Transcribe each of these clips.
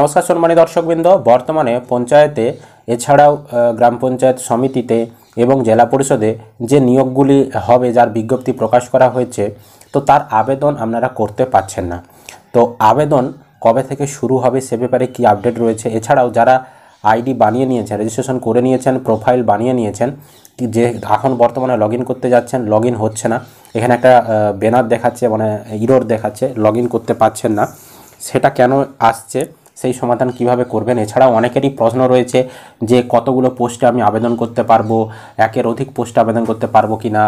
নমস্কার সম্মানিত দর্শকবৃন্দ, বর্তমানে পঞ্চায়েতে এছাড়াও গ্রাম পঞ্চায়েত সমিতিতে এবং জেলা পরিষদে যে নিয়োগগুলি হবে, যার বিজ্ঞপ্তি প্রকাশ করা হয়েছে, তো তার আবেদন আপনারা করতে পারছেন না। তো আবেদন কবে থেকে শুরু হবে সে ব্যাপারে কী আপডেট রয়েছে, এছাড়াও যারা আইডি বানিয়ে নিয়েছেন, রেজিস্ট্রেশন করে নিয়েছেন, প্রোফাইল বানিয়ে নিয়েছেন, যে এখন বর্তমানে লগ ইন করতে যাচ্ছেন, লগ ইন হচ্ছে না, এখানে একটা ব্যানার দেখাচ্ছে, মানে ইরর দেখাচ্ছে, লগ ইন করতে পারছেন না, সেটা কেন আসছে, সেই সমাধান কিভাবে করবেন। এছাড়াও অনেকেরই প্রশ্ন রয়েছে যে কতগুলো পোস্টে আমি আবেদন করতে পারবো, একের অধিক পোস্টে আবেদন করতে পারবো কি না,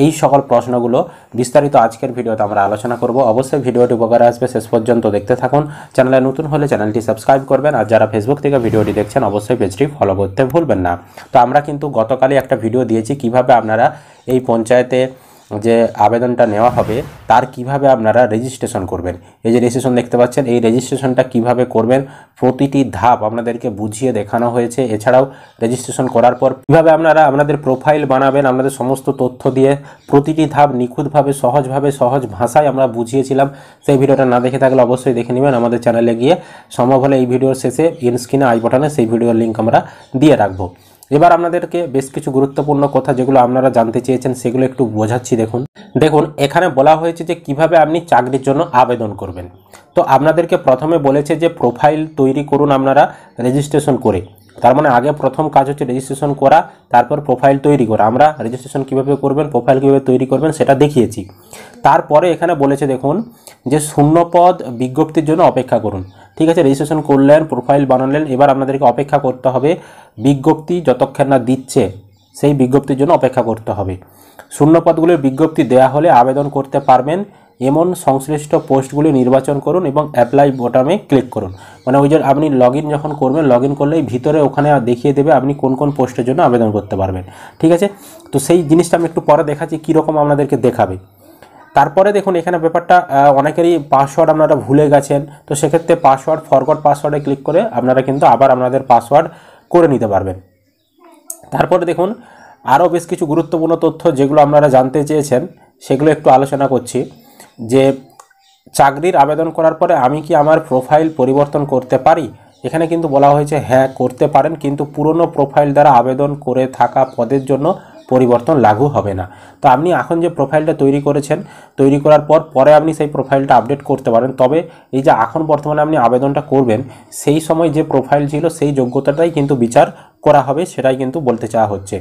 এই সকল প্রশ্নগুলো বিস্তারিত আজকের ভিডিওতে আমরা আলোচনা করব। অবশ্যই ভিডিওটি উপকারে আসবে, শেষ পর্যন্ত দেখতে থাকুন। চ্যানেলে নতুন হলে চ্যানেলটি সাবস্ক্রাইব করবেন, আর যারা ফেসবুক থেকে ভিডিওটি দেখছেন অবশ্যই পেজটি ফলো করতে ভুলবেন না। তো আমরা কিন্তু গতকালই একটা ভিডিও দিয়েছি কিভাবে আপনারা এই পঞ্চায়েতে যে আবেদনটা নেওয়া হবে তার কিভাবে আপনারা রেজিস্ট্রেশন করবেন। এই যে রেজিস্ট্রেশন দেখতে পাচ্ছেন, এই রেজিস্ট্রেশনটা কিভাবে করবেন প্রতিটি ধাপ আপনাদেরকে বুঝিয়ে দেখানো হয়েছে। এছাড়াও রেজিস্ট্রেশন করার পর কীভাবে আপনারা আপনাদের প্রোফাইল বানাবেন, আপনাদের সমস্ত তথ্য দিয়ে প্রতিটি ধাপ নিখুঁতভাবে সহজ ভাষায় আমরা বুঝিয়েছিলাম। সেই ভিডিওটা না দেখে থাকলে অবশ্যই দেখে নেবেন আমাদের চ্যানেলে গিয়ে। সম্ভব হলে এই ভিডিওর শেষে স্ক্রিনে আই বাটনে সেই ভিডিওর লিঙ্ক আমরা দিয়ে রাখবো। এবার আপনাদেরকে বেশ কিছু গুরুত্বপূর্ণ কথা যেগুলো আপনারা জানতে চেয়েছেন সেগুলো একটু বোঝাচ্ছি। দেখুন এখানে বলা হয়েছে যে কিভাবে আপনি চাকরির জন্য আবেদন করবেন। তো আপনাদেরকে প্রথমে বলেছে যে প্রোফাইল তৈরি করুন আপনারা রেজিস্ট্রেশন করে। তার মানে আগে প্রথম কাজ হচ্ছে রেজিস্ট্রেশন করা, তারপর প্রোফাইল তৈরি করা। আমরা রেজিস্ট্রেশন কীভাবে করবেন, প্রোফাইল কীভাবে তৈরি করবেন সেটা দেখিয়েছি। তারপরে এখানে বলেছে দেখুন যে শূন্যপদ বিজ্ঞপ্তির জন্য অপেক্ষা করুন। ঠিক আছে, রেজিস্ট্রেশন করলেন, প্রোফাইল বানালেন, এবার আপনাদেরকে অপেক্ষা করতে হবে বিজ্ঞপ্তি যতক্ষণ না দিচ্ছে সেই বিজ্ঞপ্তির জন্য অপেক্ষা করতে হবে। শূন্যপদগুলির বিজ্ঞপ্তি দেওয়া হলে আবেদন করতে পারবেন এমন সংশ্লিষ্ট পোস্টগুলি নির্বাচন করুন এবং অ্যাপ্লাই বোতামে ক্লিক করুন। মানে ওই যে আপনি লগ ইন যখন করবেন, লগ ইন করলেই ভিতরে ওখানে দেখিয়ে দেবে আপনি কোন কোন পোস্টের জন্য আবেদন করতে পারবেন। ঠিক আছে, তো সেই জিনিসটা আমি একটু পরে দেখাচ্ছি কীরকম আপনাদেরকে দেখাবে। তারপরে দেখুন এখানে ব্যাপারটা অনেকেরই পাসওয়ার্ড আপনারা ভুলে গেছেন, তো সেক্ষেত্রে পাসওয়ার্ড ফরগট পাসওয়ার্ডে ক্লিক করে আপনারা কিন্তু আবার আপনাদের পাসওয়ার্ড করে নিতে পারবেন। তারপরে দেখুন আরও বেশ কিছু গুরুত্বপূর্ণ তথ্য যেগুলো আপনারা জানতে চেয়েছেন সেগুলো একটু আলোচনা করছি। যে চাকরির আবেদন করার পরে আমি কি আমার প্রোফাইল পরিবর্তন করতে পারি? এখানে কিন্তু বলা হয়েছে হ্যাঁ করতে পারেন, কিন্তু পুরনো প্রোফাইল দ্বারা আবেদন করে থাকা পদের জন্য পরিবর্তন লাগু হবে না। তো আপনি এখন যে প্রোফাইলটা তৈরি করেছেন, তৈরি করার পরে আপনি সেই প্রোফাইলটা আপডেট করতে পারেন। তবে এই যে এখন বর্তমানে আপনি আবেদনটা করবেন সেই সময় যে প্রোফাইল ছিল সেই যোগ্যতাটাই কিন্তু বিচার করা হবে, সেটাই কিন্তু বলতে চাওয়া হচ্ছে।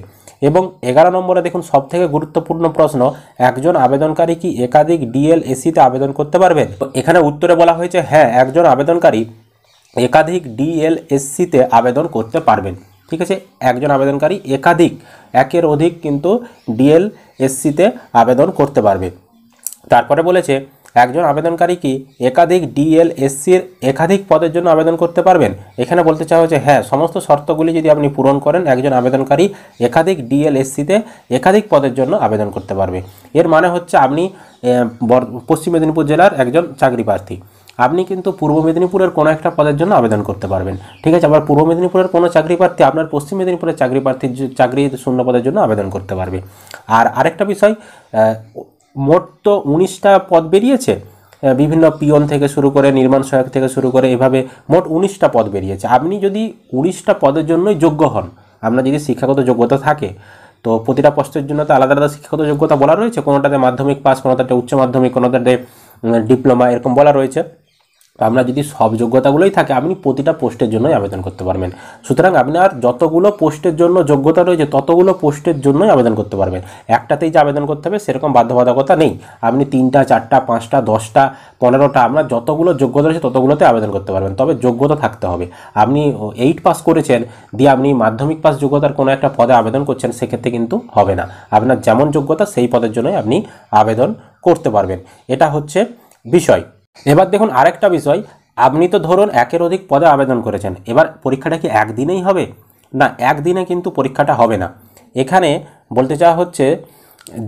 এবং 11 নম্বরে দেখুন সবথেকে গুরুত্বপূর্ণ প্রশ্ন, একজন আবেদনকারী কি একাধিক ডিএলএসসিতে আবেদন করতে পারবেন? এখানে উত্তরে বলা হয়েছে হ্যাঁ, একজন আবেদনকারী একাধিক ডিএলএসসিতে আবেদন করতে পারবেন। ঠিক আছে, একজন আবেদনকারী একের অধিক কিন্তু ডিএলএসসিতে আবেদন করতে পারবে। তারপরে বলেছে একজন আবেদনকারী কি একাধিক ডিএলএসসির একাধিক পদের জন্য আবেদন করতে পারবেন? এখানে বলতে চাওয়া হচ্ছে হ্যাঁ, সমস্ত শর্তগুলি যদি আপনি পূরণ করেন একজন আবেদনকারী একাধিক ডিএলএসসিতে একাধিক পদের জন্য আবেদন করতে পারবে। এর মানে হচ্ছে আপনি পশ্চিম মেদিনীপুর জেলার একজন চাকরি প্রার্থী, আপনি কিন্তু পূর্ব মেদিনীপুরের কোনো একটা পদের জন্য আবেদন করতে পারবেন। ঠিক আছে, আবার পূর্ব মেদিনীপুরের কোনো চাকরি প্রার্থী আপনার পশ্চিম মেদিনীপুরের চাকরির শূন্য পদের জন্য আবেদন করতে পারবে। আর আরেকটা বিষয়, মোট তো 19টা পদ বেরিয়েছে, বিভিন্ন পিয়ন থেকে শুরু করে নির্মাণ সহায়ক থেকে শুরু করে এভাবে মোট 19টা পদ বেরিয়েছে। আপনি যদি 19টা পদের জন্যই যোগ্য হন, আপনার যদি শিক্ষাগত যোগ্যতা থাকে, তো প্রতিটা পোস্টের জন্য তো আলাদা আলাদা শিক্ষাগত যোগ্যতা বলা রয়েছে, কোনোটাতে মাধ্যমিক পাস, কোনোটাতে উচ্চ মাধ্যমিক, কোনোটাতে ডিপ্লোমা, এরকম বলা রয়েছে। আপনার যদি সব যোগ্যতাগুলোই থাকে আপনি প্রতিটা পোস্টের জন্যই আবেদন করতে পারবেন। সুতরাং আপনার যতগুলো পোস্টের জন্য যোগ্যতা রয়েছে ততগুলো পোস্টের জন্যই আবেদন করতে পারবেন। একটাতেই যে আবেদন করতে হবে সেরকম বাধ্যবাধকতা নেই। আপনি 3টা, 4টা, 5টা, 10টা, 15টা, আপনার যতগুলো যোগ্যতা রয়েছে ততগুলোতে আবেদন করতে পারবেন। তবে যোগ্যতা থাকতে হবে। আপনি 8 পাস করেছেন দিয়ে আপনি মাধ্যমিক পাস যোগ্যতার কোনো একটা পদে আবেদন করছেন, সেক্ষেত্রে কিন্তু হবে না। আপনার যেমন যোগ্যতা সেই পদের জন্যই আপনি আবেদন করতে পারবেন। এটা হচ্ছে বিষয়। এবার দেখুন আরেকটা বিষয়, আপনি তো ধরুন একের অধিক পদে আবেদন করেছেন, এবার পরীক্ষাটা কি একদিনেই হবে? না, একদিনে কিন্তু পরীক্ষাটা হবে না। এখানে বলতে চাওয়া হচ্ছে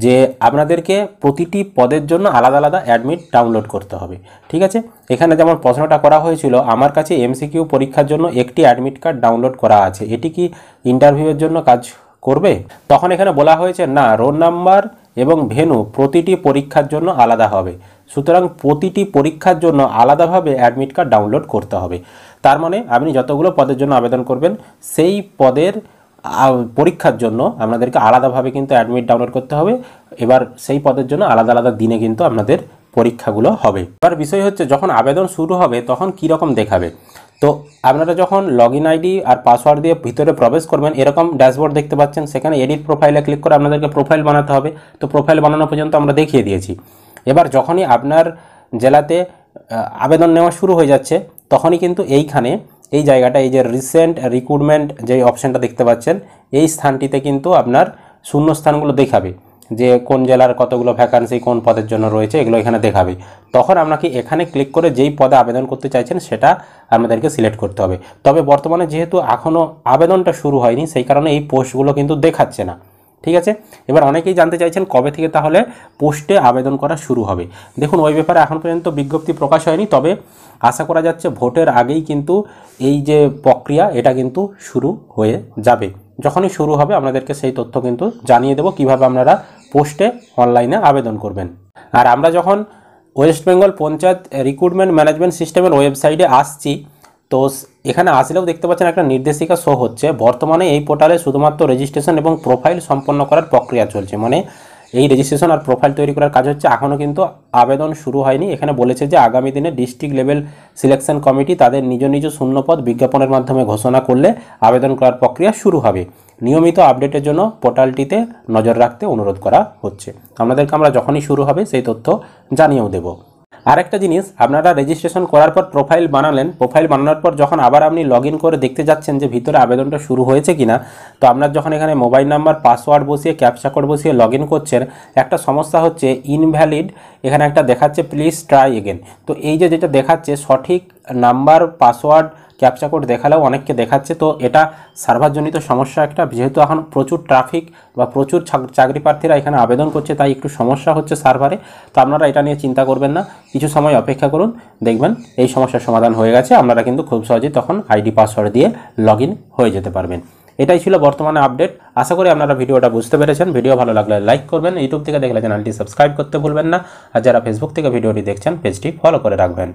যে আপনাদেরকে প্রতিটি পদের জন্য আলাদা আলাদা অ্যাডমিট ডাউনলোড করতে হবে। ঠিক আছে, এখানে যেমন প্রশ্নটা করা হয়েছিল, আমার কাছে এমসিকিউ পরীক্ষার জন্য একটি অ্যাডমিট কার্ড ডাউনলোড করা আছে, এটি কি ইন্টারভিউয়ের জন্য কাজ করবে? তখন এখানে বলা হয়েছে না, রোল নাম্বার এবং ভেন্যু প্রতিটি পরীক্ষার জন্য আলাদা হবে। সুতরাং প্রতিটি পরীক্ষার জন্য আলাদাভাবে অ্যাডমিট কার্ড ডাউনলোড করতে হবে। তার মানে আপনি যতগুলো পদের জন্য আবেদন করবেন সেই পদের পরীক্ষার জন্য আপনাদেরকে আলাদাভাবে কিন্তু অ্যাডমিট ডাউনলোড করতে হবে। এবার সেই পদের জন্য আলাদা আলাদা দিনে কিন্তু আপনাদের পরীক্ষাগুলো হবে। এবার বিষয় হচ্ছে যখন আবেদন শুরু হবে তখন কী রকম দেখাবে। তো আপনারা যখন লগইন আইডি আর পাসওয়ার্ড দিয়ে ভিতরে প্রবেশ করবেন এরকম ড্যাশবোর্ড দেখতে পাচ্ছেন, সেখানে এডিট প্রোফাইলে ক্লিক করে আপনাদেরকে প্রোফাইল বানাতে হবে। তো প্রোফাইল বানানো পর্যন্ত আমরা দেখিয়ে দিয়েছি। এবার যখনই আপনার জেলাতে আবেদন নেওয়া শুরু হয়ে যাচ্ছে তখনই কিন্তু এইখানে এই জায়গাটা, এই যে রিসেন্ট রিক্রুটমেন্ট যে অপশানটা দেখতে পাচ্ছেন, এই স্থানটিতে কিন্তু আপনার শূন্যস্থানগুলো দেখাবে যে কোন জেলার কতগুলো ভ্যাকান্সি কোন পদের জন্য রয়েছে, এগুলো এখানে দেখাবে। তখন আপনাকে এখানে ক্লিক করে যেই পদে আবেদন করতে চাইছেন সেটা আপনাদেরকে সিলেক্ট করতে হবে। তবে বর্তমানে যেহেতু এখনও আবেদনটা শুরু হয়নি সেই কারণে এই পোস্টগুলো কিন্তু দেখাচ্ছে না। ঠিক আছে, এবার অনেকেই জানতে চাইছেন কবে থেকে তাহলে পোস্টে আবেদন করা শুরু হবে। দেখুন ওই ব্যাপারে এখন পর্যন্ত বিজ্ঞপ্তি প্রকাশ হয়নি, তবে আশা করা যাচ্ছে ভোটের আগেই কিন্তু এই যে প্রক্রিয়া এটা কিন্তু শুরু হয়ে যাবে। যখনই শুরু হবে আপনাদেরকে সেই তথ্য কিন্তু জানিয়ে দেবো কীভাবে আপনারা পোস্টে অনলাইনে আবেদন করবেন। আর আমরা যখন West Bengal panchayat recruitment management সিস্টেমের ওয়েবসাইটে আসছি, তো এখানে আসলেও দেখতে পাচ্ছেন একটা নির্দেশিকা শো হচ্ছে। বর্তমানে এই পোর্টালে শুধুমাত্র রেজিস্ট্রেশন এবং প্রোফাইল সম্পন্ন করার প্রক্রিয়া চলছে, মানে এই রেজিস্ট্রেশন আর প্রোফাইল তৈরি করার কাজ হচ্ছে, এখনও কিন্তু আবেদন শুরু হয়নি। এখানে বলেছে যে আগামী দিনে ডিস্ট্রিক্ট লেভেল সিলেকশন কমিটি তাদের নিজ নিজ শূন্যপদ বিজ্ঞাপনের মাধ্যমে ঘোষণা করলে আবেদন করার প্রক্রিয়া শুরু হবে। নিয়মিত আপডেটের জন্য পোর্টালটিতে নজর রাখতে অনুরোধ করা হচ্ছে। আপনাদেরকে আমরা যখনই শুরু হবে সেই তথ্য জানিয়েও দেব। আরেকটা জিনিস, আপনারা রেজিস্ট্রেশন করার পর প্রোফাইল বানালেন, প্রোফাইল বানানোর পর যখন আবার আপনি লগ ইন করে দেখতে যাচ্ছেন যে ভিতরে আবেদনটা শুরু হয়েছে কিনা, তো আপনার যখন এখানে মোবাইল নাম্বার পাসওয়ার্ড বসিয়ে ক্যাপচা কোড বসিয়ে লগ ইন করছেন, একটা সমস্যা হচ্ছে ইনভ্যালিড, এখানে একটা দেখাচ্ছে প্লিজ ট্রাই এগেন। তো এই যে যেটা দেখাচ্ছে সঠিক নাম্বার পাসওয়ার্ড ক্যাপচা কোড দেখালেও অনেককে দেখাচ্ছে, তো এটা সার্ভারজনিত সমস্যা একটা। যেহেতু এখন প্রচুর ট্রাফিক বা প্রচুর চাকরি প্রার্থীরা এখানে আবেদন করছে তাই একটু সমস্যা হচ্ছে সার্ভারে। তো আপনারা এটা নিয়ে চিন্তা করবেন না, কিছু সময় অপেক্ষা করুন, দেখবেন এই সমস্যার সমাধান হয়ে গেছে। আপনারা কিন্তু খুব সহজেই তখন আইডি পাসওয়ার্ড দিয়ে লগ ইন হয়ে যেতে পারবেন। এটাই ছিল বর্তমানে আপডেট। আশা করি আপনারা ভিডিওটা বুঝতে পেরেছেন। ভিডিও ভালো লাগলে লাইক করবেন, ইউটিউব থেকে দেখলে চ্যানেলটি সাবস্ক্রাইব করতে ভুলবেন না, আর যারা ফেসবুক থেকে ভিডিওটি দেখছেন পেজটি ফলো করে রাখবেন।